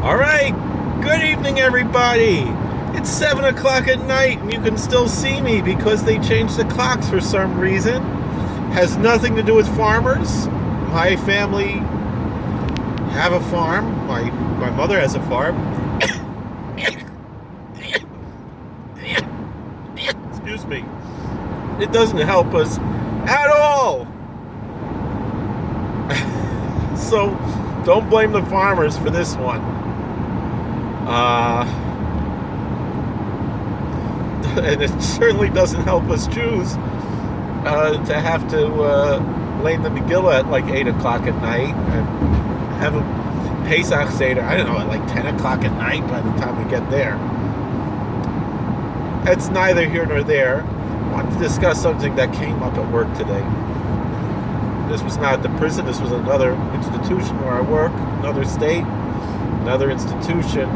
All right, good evening, everybody. It's 7 o'clock at night, and you can still see me because they changed the clocks for some reason. Has nothing to do with farmers. My family have a farm. My mother has a farm. Excuse me. It doesn't help us at all. So don't blame the farmers for this one. And it certainly doesn't help us Jews to have to lay the Megillah at like 8 o'clock at night and have a Pesach Seder, I don't know, at like 10 o'clock at night by the time we get there. It's neither here nor there. I wanted to discuss something that came up at work today. This was not the prison, this was another institution where I work, another state, another institution.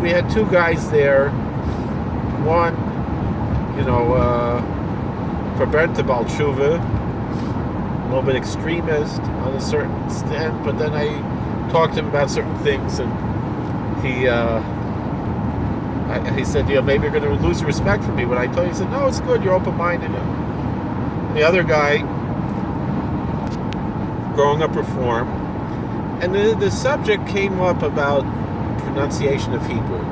We had two guys there. One, verbrannte Baal Tshuva, a little bit extremist on a certain extent, but then I talked to him about certain things, and he said, maybe you're going to lose respect for me. But I told him, he said, no, it's good, you're open-minded. And the other guy, growing up Reform, and the subject came up about pronunciation of Hebrew,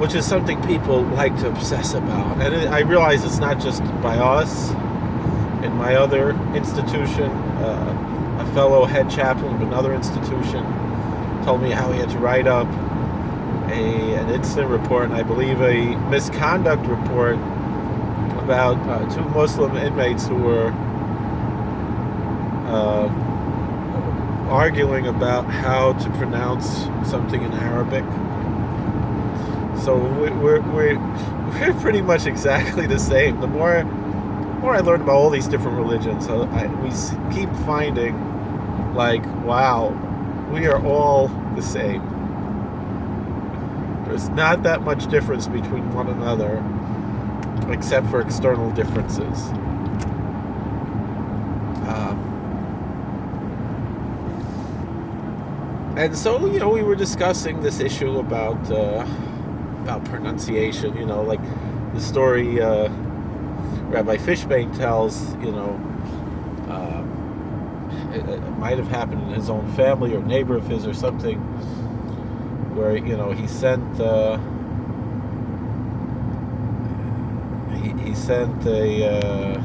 which is something people like to obsess about. And I realize it's not just by us. In my other institution, a fellow head chaplain of another institution told me how he had to write up an incident report, and I believe a misconduct report about two Muslim inmates who were arguing about how to pronounce something in Arabic. So we're pretty much exactly the same. The more I learn about all these different religions, we keep finding, like, wow, we are all the same. There's not that much difference between one another, except for external differences. And so, we were discussing this issue about pronunciation. Like the story Rabbi Fishbane tells. It might have happened in his own family or neighbor of his or something, where he sent he sent a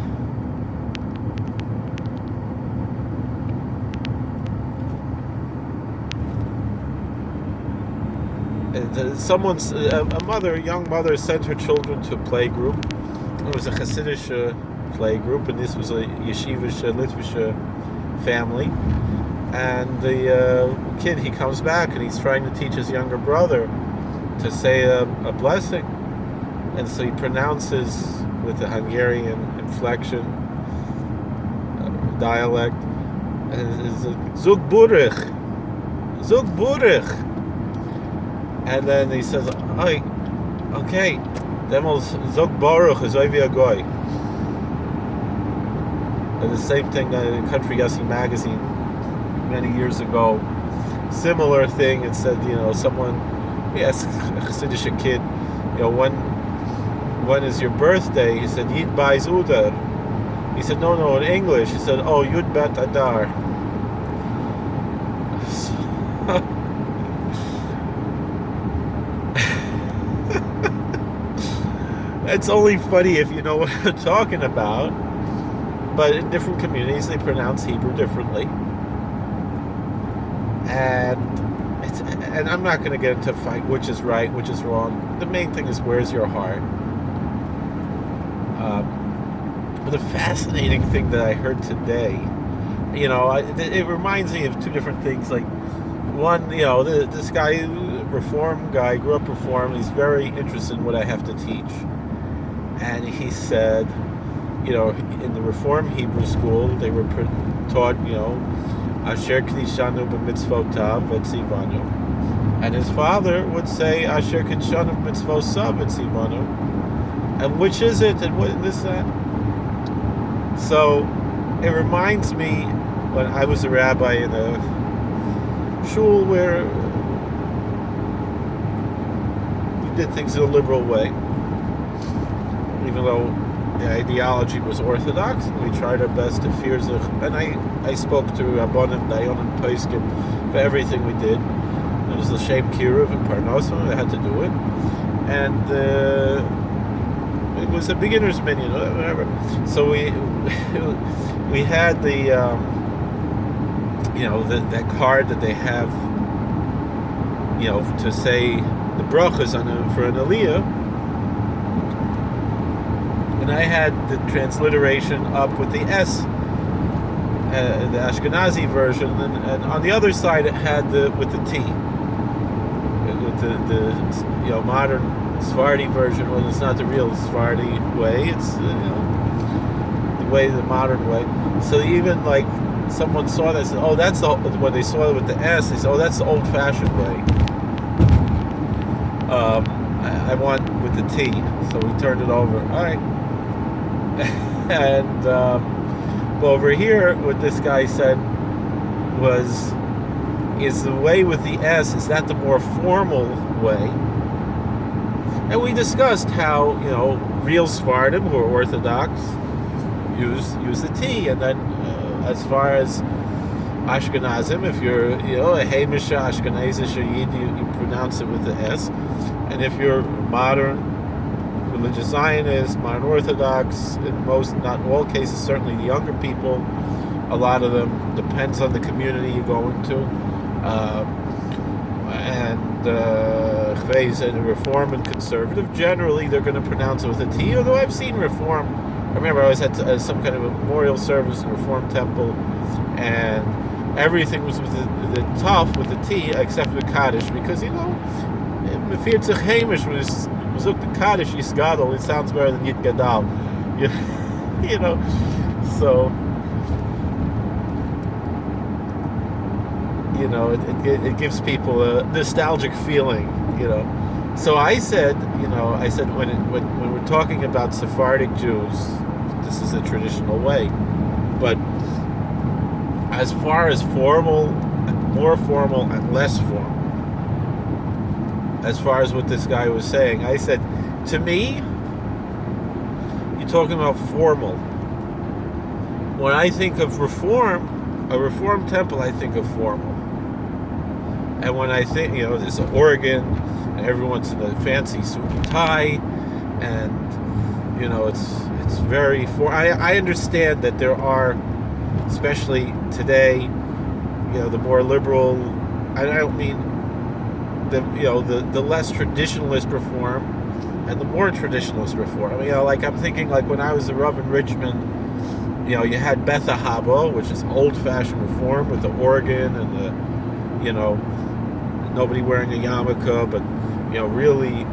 a young mother sent her children to a play group. It was a Hasidic play group, and this was a yeshivish Litvish family. And the kid, he comes back and he's trying to teach his younger brother to say a blessing, and so he pronounces with a Hungarian inflection, dialect, and it's Zug Burich. And then he says, okay, then Zog Baruch is Oivi Agoy. And the same thing in Country Yossi magazine many years ago. Similar thing. It said, someone asked a Hasidic kid, when is your birthday? He said, Yid Bais Udar. He said, no, in English. He said, Yud Bet Adar. It's only funny if you know what I'm talking about. But in different communities, they pronounce Hebrew differently. And I'm not going to get into a fight which is right, which is wrong. The main thing is, where's your heart? But the fascinating thing that I heard today, it reminds me of two different things. Like, one, this guy, Reform guy, grew up Reform. He's very interested in what I have to teach. And he said, in the Reform Hebrew school, they were taught, Asher Knishanu b'mitzvotav v'tzivanu. And his father would say, Asher Knishanu b'mitzvotav v'tzivanu. And which is it? And what, this, that? So, it reminds me when I was a rabbi in a shul where we did things in a liberal way, even though the ideology was orthodox, and we tried our best to fear zich. And I spoke to Rabbanim, Dayanim, Paiskim for everything we did. It was l'shem kiruv and parnasim. I had to do it, and it was a beginner's minion, whatever. So we had the that card that they have, to say the brachas for an aliyah. And I had the transliteration up with the S, the Ashkenazi version, and on the other side it had with the T, with the modern Sephardi version. Well, it's not the real Sephardi way; it's the modern way. So even like someone saw that, said, "Oh, that's when they saw it with the S." They said, "Oh, that's the old-fashioned way." I want with the T, so we turned it over. All right. And over here, what this guy said is the way with the S, is that the more formal way? And we discussed how, real Sephardim who are Orthodox use the T, and then as far as Ashkenazim, if you're, a heimish Ashkenazi Yid, you pronounce it with the S, and if you're modern religious Zionist, modern Orthodox, in most, not all cases, certainly the younger people, a lot of them, depends on the community you're going to. And Reform and Conservative, generally they're going to pronounce it with a T, although I've seen Reform. I remember I was at some kind of a memorial service in Reform Temple, and everything was with the tough with the T, except the Kaddish, because, Mefir Tzich Heimish was Zuk the Kaddish Yisgadol, it sounds better than Yid Gadal. So it gives people a nostalgic feeling, So I said, when we're talking about Sephardic Jews, this is a traditional way. But as far as formal, more formal and less formal, as far as what this guy was saying, I said, to me, you're talking about formal. When I think of reform, a Reform temple, I think of formal. And when I think, there's an organ, and everyone's in a fancy suit and tie, and, it's very I understand that there are, especially today, the more liberal, I don't mean the less traditionalist Reform and the more traditionalist Reform. I'm thinking like when I was a Rav in Richmond, you had Beth Ahaba, which is old-fashioned Reform with the organ and the, nobody wearing a yarmulke, but really,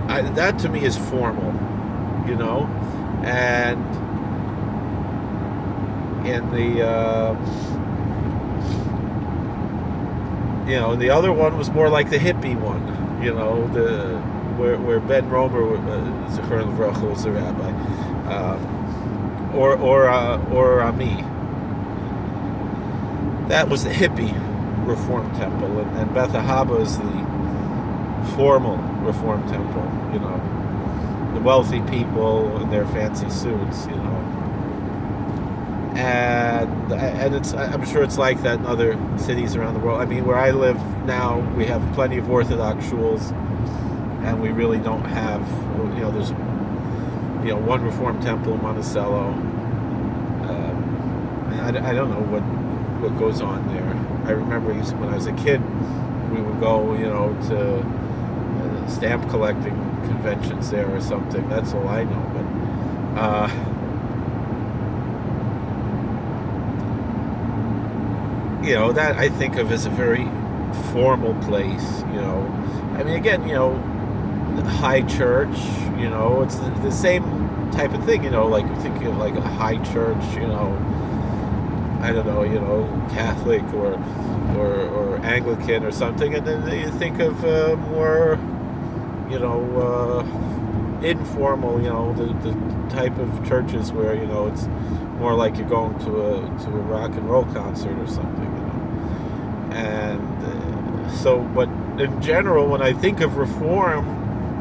that to me is formal, and in the other one was more like the hippie one, where Ben Romer, Zechor Levracha, was the rabbi, or Ami. That was the hippie Reform temple, and Beth Ahaba is the formal Reform temple. The wealthy people in their fancy suits. And it's, I'm sure it's like that in other cities around the world. Where I live now, we have plenty of Orthodox shuls, and we really don't have, there's, one Reform temple in Monticello. I don't know what goes on there. I remember when I was a kid, we would go, to stamp collecting conventions there or something. That's all I know. But that I think of as a very formal place, again, the high church, it's the same type of thing, like thinking of like a high church, I don't know, Catholic or Anglican or something, and then you think of more, informal, the type of churches where, it's more like you're going to a rock and roll concert or something, And so, but in general, when I think of reform,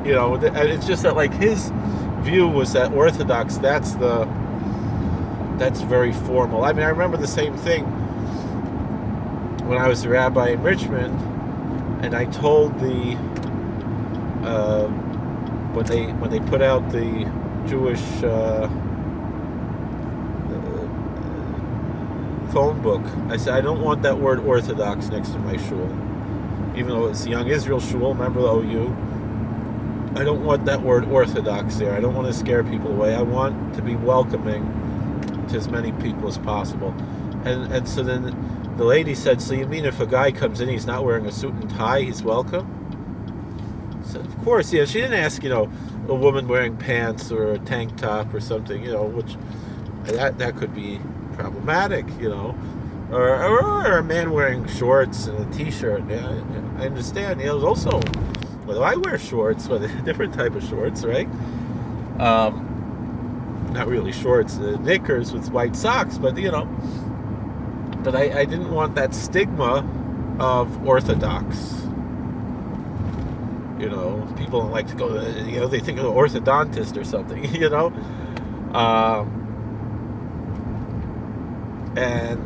it's just that like his view was that Orthodox, that's very formal. I mean, I remember the same thing when I was a rabbi in Richmond, and I told the when they put out the Jewish phone book, I said I don't want that word Orthodox next to my shul, even though it's Young Israel Shul. Remember the OU? I don't want that word Orthodox there. I don't want to scare people away. I want to be welcoming to as many people as possible. And so then the lady said, so you mean if a guy comes in, he's not wearing a suit and tie, he's welcome? So of course, she didn't ask, a woman wearing pants or a tank top or something, which that could be problematic, or a man wearing shorts and a t-shirt. Yeah, I understand. There's also, well, I wear shorts, but a different type of shorts, right? Not really shorts, knickers with white socks, but but I didn't want that stigma of Orthodox. People don't like to go to, they think of an orthodontist or something, and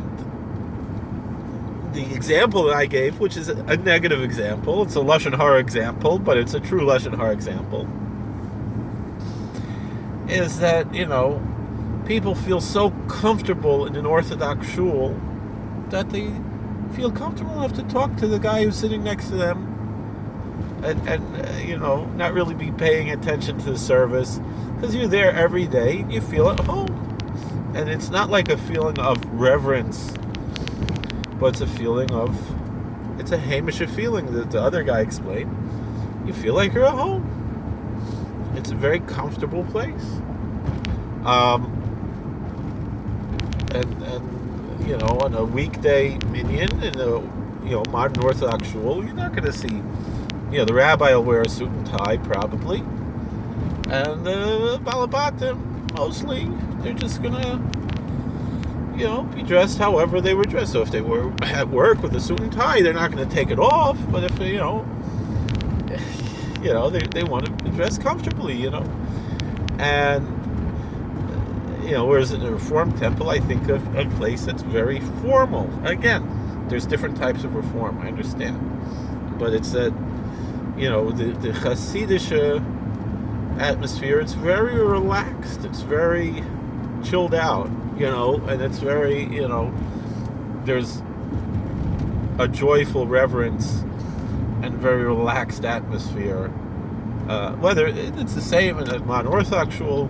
the example that I gave, which is a negative example, it's a Lashon Hara example, but it's a true Lashon Hara example, is that, people feel so comfortable in an Orthodox shul that they feel comfortable enough to talk to the guy who's sitting next to them and not really be paying attention to the service, because you're there every day and you feel at home. And it's not like a feeling of reverence, but it's a heimish feeling that the other guy explained. You feel like you're at home. It's a very comfortable place. And on a weekday minyan in a modern Orthodox shul, you're not going to see, the rabbi will wear a suit and tie probably, and the balabatim mostly they're just gonna be dressed however they were dressed. So if they were at work with a suit and tie, they're not going to take it off. But if they want to dress comfortably, and whereas in a Reform temple, I think of a place that's very formal. Again, there's different types of Reform, I understand, but it's that the Hasidic atmosphere. It's very relaxed. It's very chilled out, and it's very, there's a joyful reverence and very relaxed atmosphere. Whether it's the same in a modern Orthodox shul,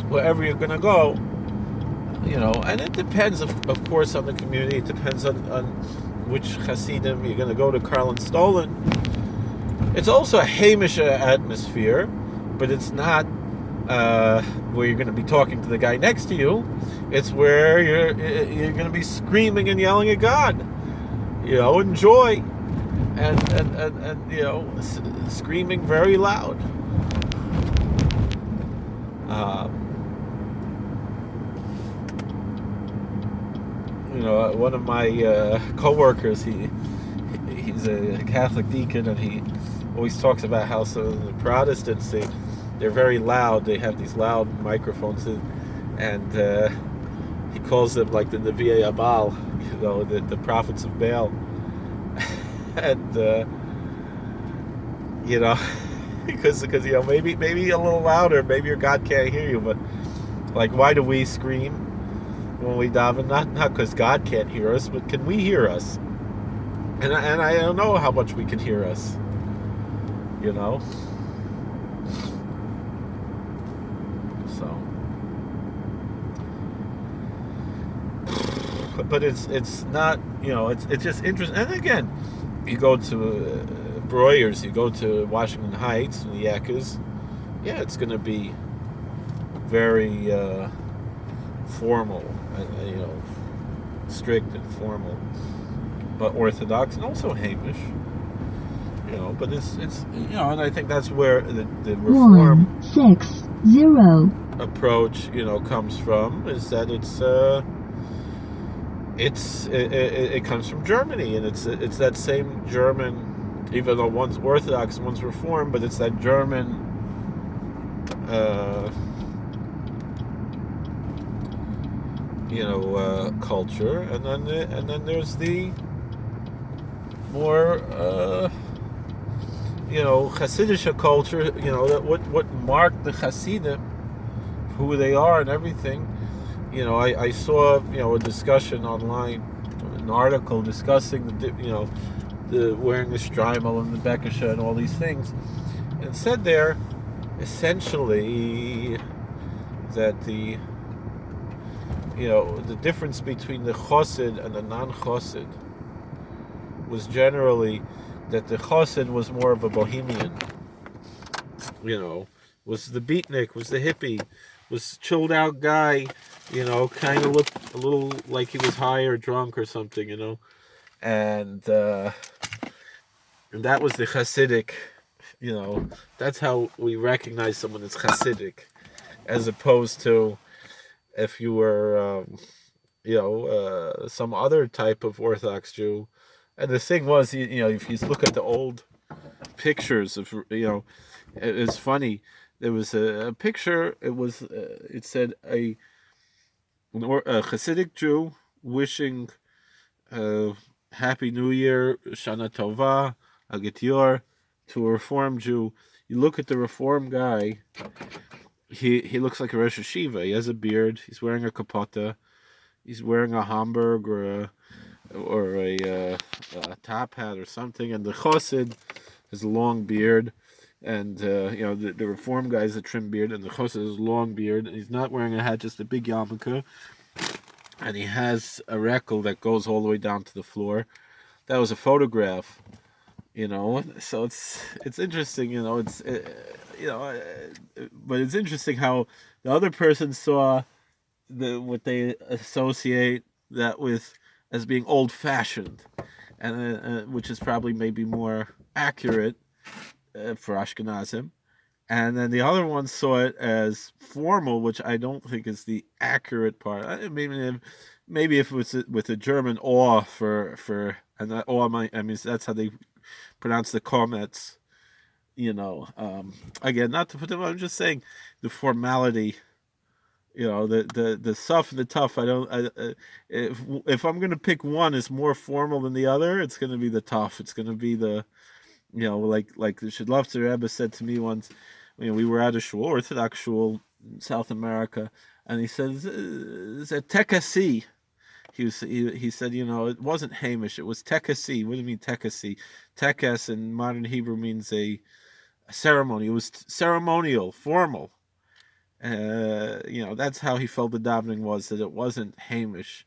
wherever you're going to go, and it depends, of course, on the community. It depends on which Hasidim you're going to go to. Karl and Stolen. It's also a heimish atmosphere, but it's not where you're going to be talking to the guy next to you. It's where you're going to be screaming and yelling at God, in joy, and screaming very loud. One of my co-workers, he's a Catholic deacon, and he always talks about how some of the Protestants, they're very loud. They have these loud microphones, and he calls them like the Nevi'ei Abal, the prophets of Baal. And because maybe a little louder, maybe your God can't hear you, but like, why do we scream when we daven? Not because God can't hear us, but can we hear us? And I don't know how much we can hear us, So, but it's not, it's just interesting. And again, you go to Breuer's, you go to Washington Heights, the Yakas, it's going to be very formal, strict and formal, but Orthodox and also heimish, but it's and I think that's where the Reform 160 approach, comes from is that it comes from Germany, and it's that same German, even though one's Orthodox, one's Reformed, but it's that German. Uh, culture, and then there's the more Hasidic culture. That what marked the Hasidim, who they are, and everything. I saw a discussion online, an article discussing the wearing the shtreimel and the bekisha and all these things, and it said there essentially that the difference between the chosid and the non-chosid was generally that the chosid was more of a bohemian, was the beatnik, was the hippie, was chilled out guy, kind of looked a little like he was high or drunk or something, and that was the Hasidic, that's how we recognize someone as Hasidic, as opposed to if you were, some other type of Orthodox Jew. And the thing was, if you look at the old pictures of, it's funny. There was a picture. It said a Hasidic Jew wishing Happy New Year, Shana Tova, Agetir, to a Reform Jew. You look at the Reform guy. He looks like a Rosh Hashiva. He has a beard. He's wearing a kapota. He's wearing a Hamburg or a top hat or something. And the Chassid has a long beard. And the Reform guy has a trim beard, and the Chassid has a long beard. And he's not wearing a hat, just a big yarmulke. And he has a rekel that goes all the way down to the floor. That was a photograph, So it's interesting, but it's interesting how the other person saw what they associate that with as being old fashioned, and which is probably maybe more accurate for Ashkenazim. And then the other one saw it as formal, which I don't think is the accurate part. Maybe if it was with a German awe and that awe, I mean that's how they pronounce the comments. Again, not to put them. I'm just saying the formality. The tough and the tough. I don't. If I'm gonna pick one is more formal than the other, it's gonna be the tough. It's gonna be the like the Shidlovtzer Rebbe said to me once, we were at a shul, Orthodox shul in South America, and he says, "It's a tekasi." He said, it wasn't heimish, it was tekasi. What do you mean tekasi? Tekes in modern Hebrew means a ceremony. It was ceremonial, formal. That's how he felt the davening was, that it wasn't heimish.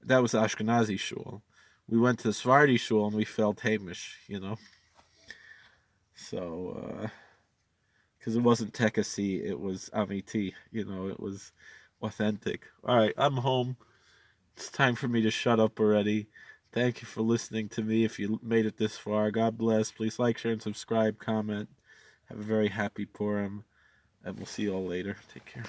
That was the Ashkenazi shul. We went to the Sephardi shul and we felt heimish, So, because it wasn't tekasi, it was amiti. It was authentic. All right, I'm home. It's time for me to shut up already. Thank you for listening to me. If you made it this far, God bless. Please like, share, and subscribe. Comment. Have a very happy Purim, and we'll see you all later. Take care.